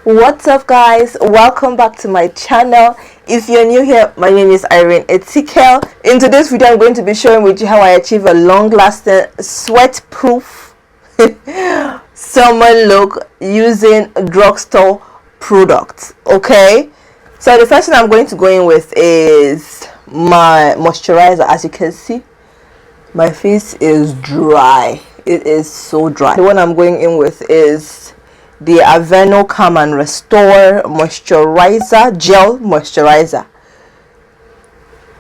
What's up, guys? Welcome back to my channel. If you're new here, my name is Irene. Ezekiel. In today's video, I'm going to be showing with you how I achieve a long-lasting sweat-proof summer look using Drugstore products. Okay, so the first thing I'm going to go in with is my moisturizer. As you can see, my face is dry. It is so dry. The one I'm going in with is the Calm and Restore moisturizer, gel moisturizer.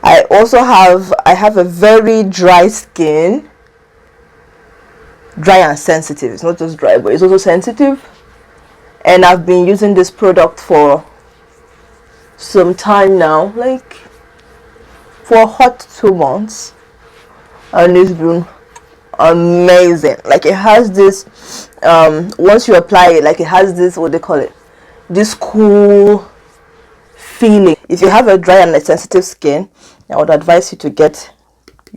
I have a very dry skin, dry and sensitive. It's not just dry, but it's also sensitive, and I've been using this product for some time now, like for a hot 2 months, and it's been amazing. Like, it has this once you apply it, like, it has this, what they call it, this cool feeling. If you have a dry and a sensitive skin, I would advise you to get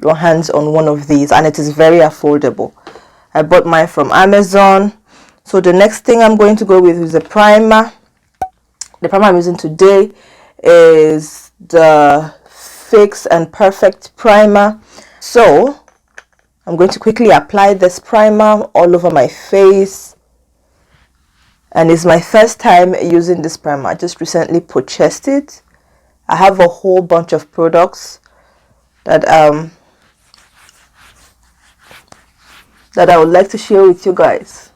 your hands on one of these, and it is very affordable. I bought mine from Amazon. So the next thing I'm going to go with is a primer. The primer I'm using today is the Fix and Perfect primer. So I'm going to quickly apply this primer all over my face, and it's my first time using this primer. I just recently purchased it. I have a whole bunch of products that I would like to share with you guys.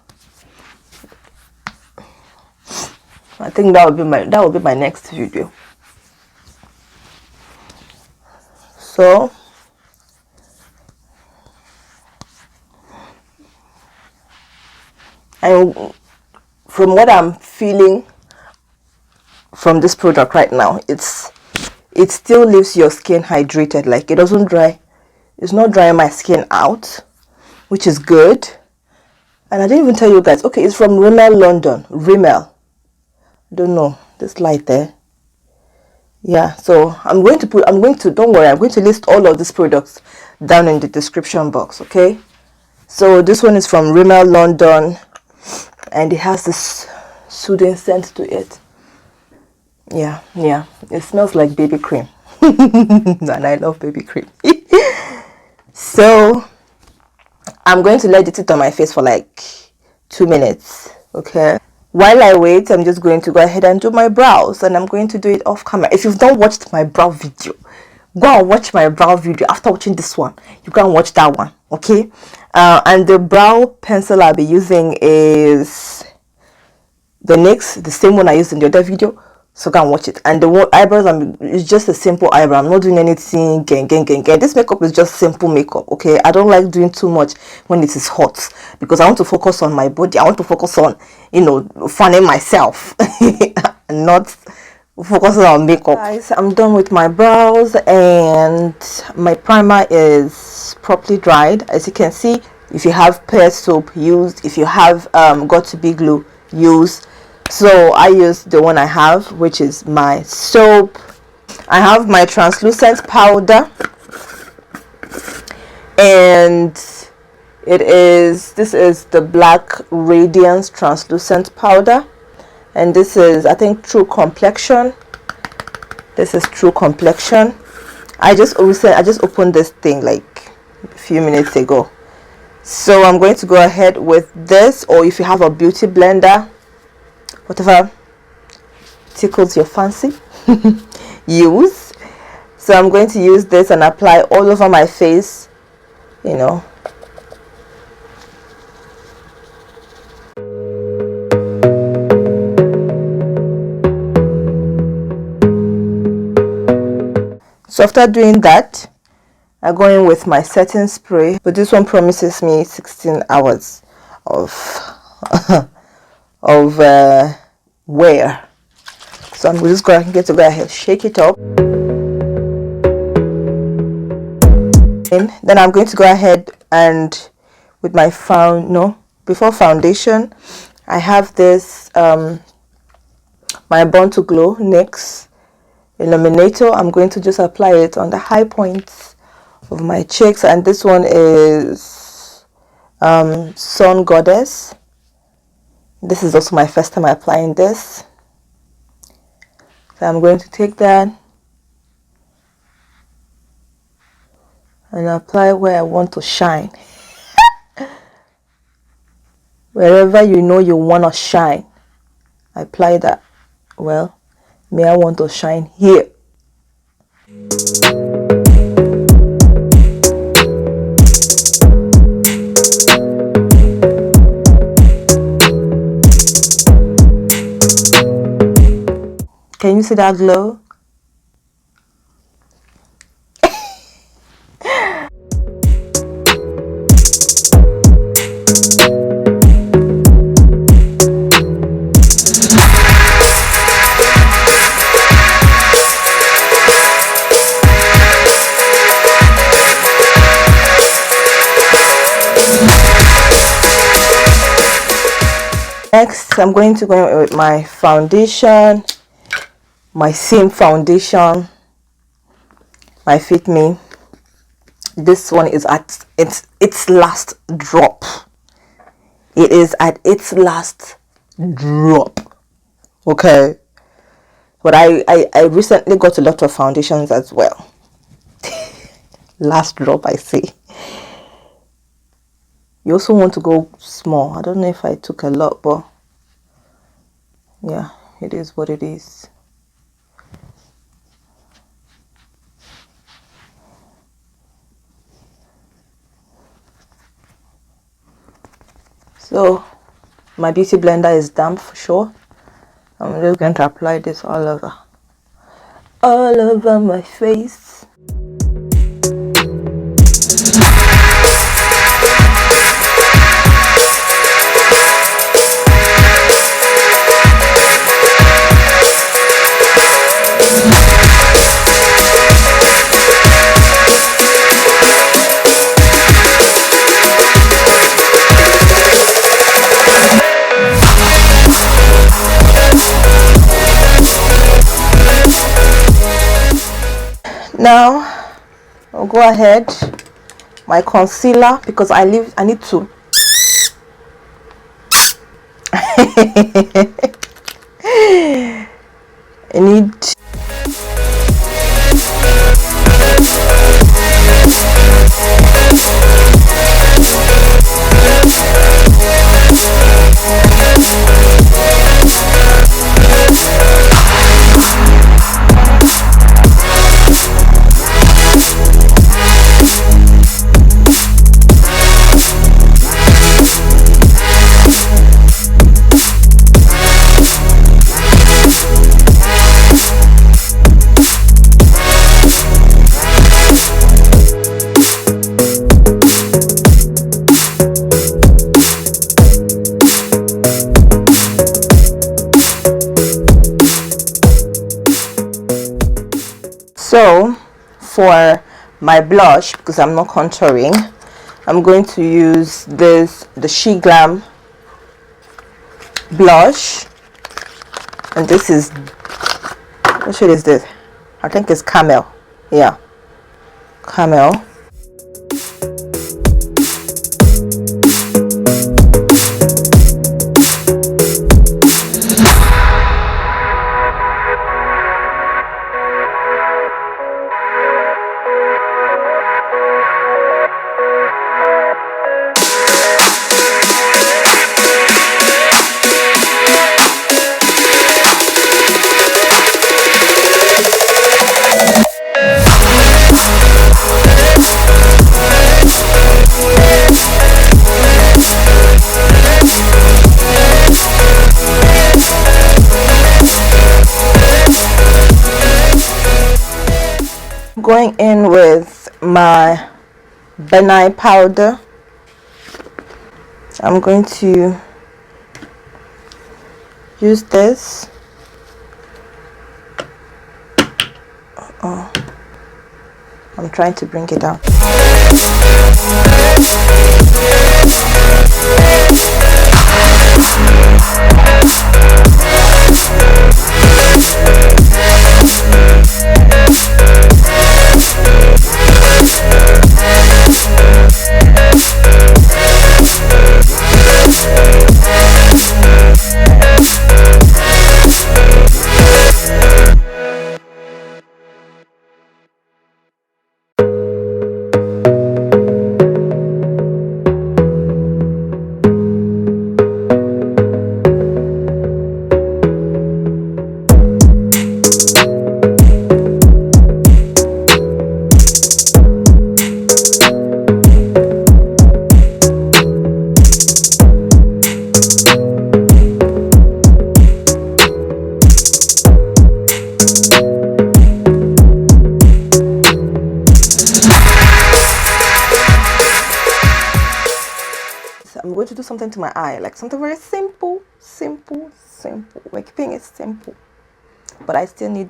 I think that would be my next video. So and from what I'm feeling from this product right now, it still leaves your skin hydrated. Like, it doesn't dry, it's not drying my skin out, which is good. And I didn't even tell you guys, okay, it's from Rimmel London. Rimmel, I don't know this light there. Yeah, so don't worry, I'm going to list all of these products down in the description box. Okay, so this one is from Rimmel London, and it has this soothing scent to it. Yeah, it smells like baby cream. And I love baby cream. So I'm going to let it sit on my face for like 2 minutes. Okay, while I wait, I'm just going to go ahead and do my brows, and I'm going to do it off camera. If you've not watched my brow video, go and watch my brow video. After watching this one, you can watch that one. Okay, and the brow pencil I'll be using is the NYX, the same one I used in the other video. So go and watch it. And the eyebrows, it's just a simple eyebrow. I'm not doing anything gang. This makeup is just simple makeup. Okay, I don't like doing too much when it is hot, because I want to focus on my body. I want to focus on, fanning myself and not focusing on makeup. Guys, I'm done with my brows, and my primer is properly dried. As you can see, if you have pear soap, use. If you have got to be glue, use. So I use the one I have, which is my soap. I have my translucent powder, and this is the black Radiance translucent powder, and this is, I think, True Complexion. This is True Complexion. I just opened this thing like a few minutes ago. So I'm going to go ahead with this, or if you have a beauty blender, whatever tickles your fancy, use. So I'm going to use this and apply all over my face, So after doing that, I go in with my setting spray, but this one promises me 16 hours of wear. So I'm just going to go ahead, shake it up, and then I'm going to go ahead and with my before foundation, I have this my Born to Glow NYX Illuminator. I'm going to just apply it on the high points of my cheeks, and this one is Sun Goddess. This is also my first time applying this, so I'm going to take that and apply where I want to shine. Wherever you know you want to shine, apply that. Well, me, I want to shine here. Can you see that glow? Next, I'm going to go with my foundation, my same foundation, my Fit Me. This one is at its last drop. It is at its last drop. Okay. But I recently got a lot of foundations as well. Last drop, I say. You also want to go small. I don't know if I took a lot, but yeah, it is what it is. So my beauty blender is damp for sure. I'm just going to apply this all over my face. Now I'll go ahead, my concealer, because I need to I need So for my blush, because I'm not contouring, I'm going to use the SHEGLAM blush, and this is, what shade is this? I think it's Camel. Yeah, Camel. Going in with my benign powder, I'm going to use this. I'm trying to bring it down. something to my eye, like something very simple. We're keeping it simple, but I still need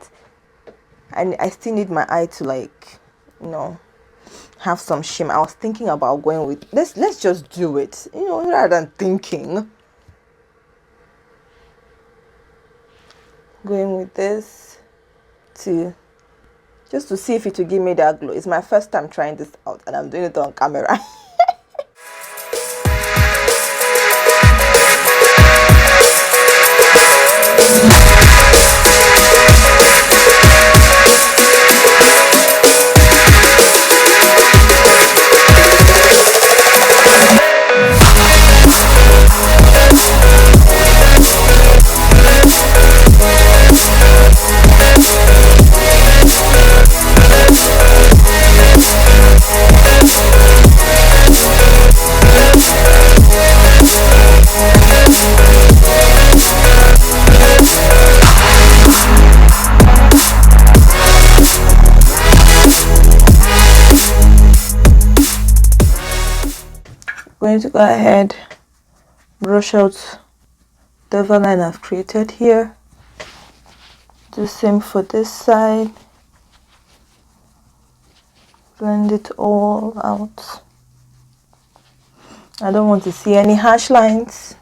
my eye to, like, you know, have some shimmer. I was thinking about going with let's just do it, you know, rather than thinking. Going with this just to see if it will give me that glow. It's my first time trying this out, and I'm doing it on camera. Going to go ahead, brush out the line I've created here. Do the same for this side. Blend it all out. I don't want to see any harsh lines.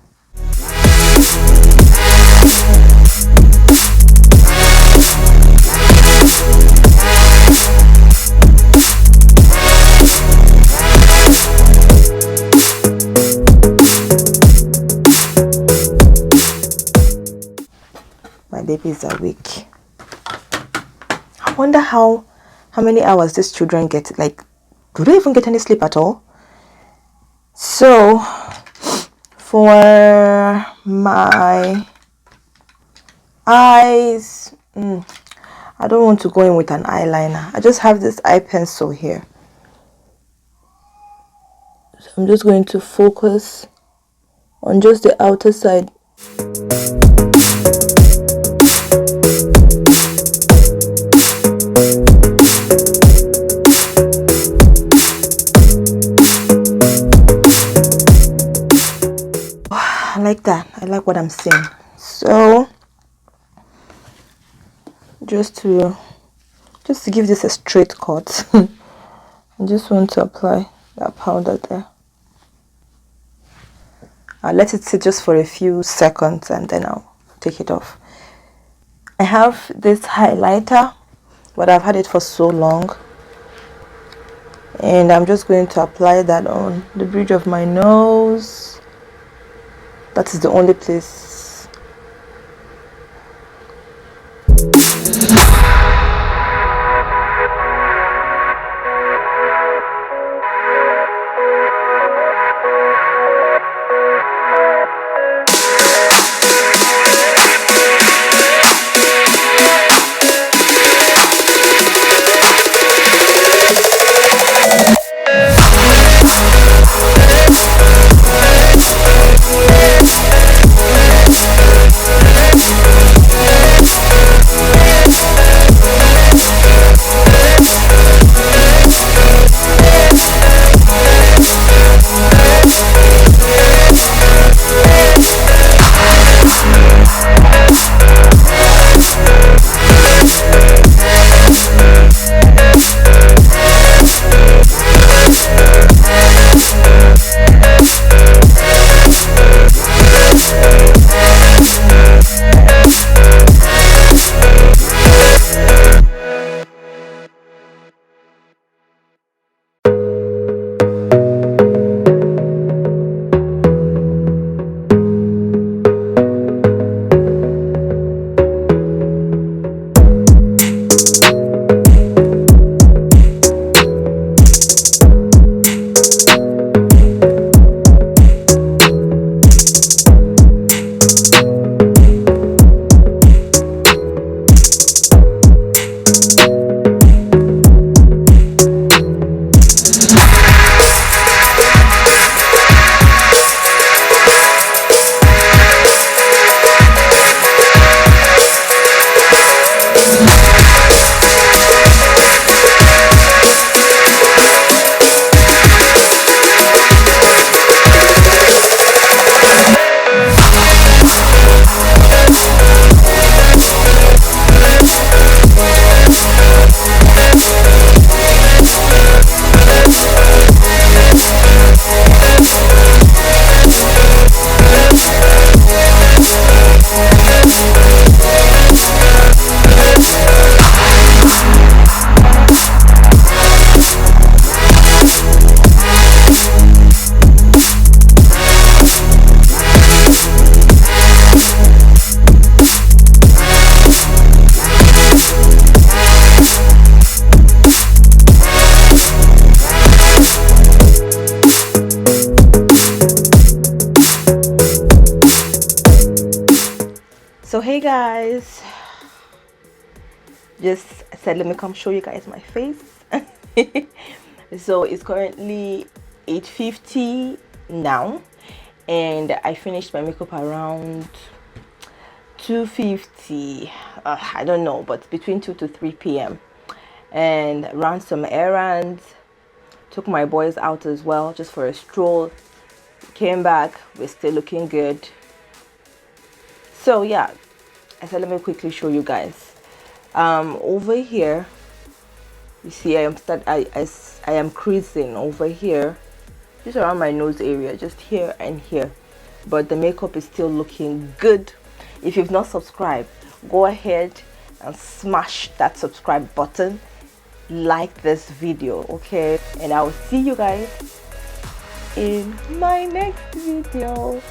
My baby is awake. I wonder how many hours these children get. Like, do they even get any sleep at all? So for my eyes, I don't want to go in with an eyeliner. I just have this eye pencil here, so I'm just going to focus on just the outer side. I like that. I like what I'm seeing. So just to give this a straight cut, I just want to apply that powder there. I'll let it sit just for a few seconds and then I'll take it off. I have this highlighter, but I've had it for so long, and I'm just going to apply that on the bridge of my nose. That is the only place. So hey guys, just said let me come show you guys my face. So it's currently 8:50 now, and I finished my makeup around 2:50. I don't know, but between 2 to 3 p.m. and ran some errands, took my boys out as well just for a stroll, came back, we're still looking good. So yeah, I said let me quickly show you guys. Over here you see I am creasing over here, just around my nose area, just here and here, but the makeup is still looking good. If you've not subscribed, go ahead and smash that subscribe button, like this video, okay? And I will see you guys in my next video.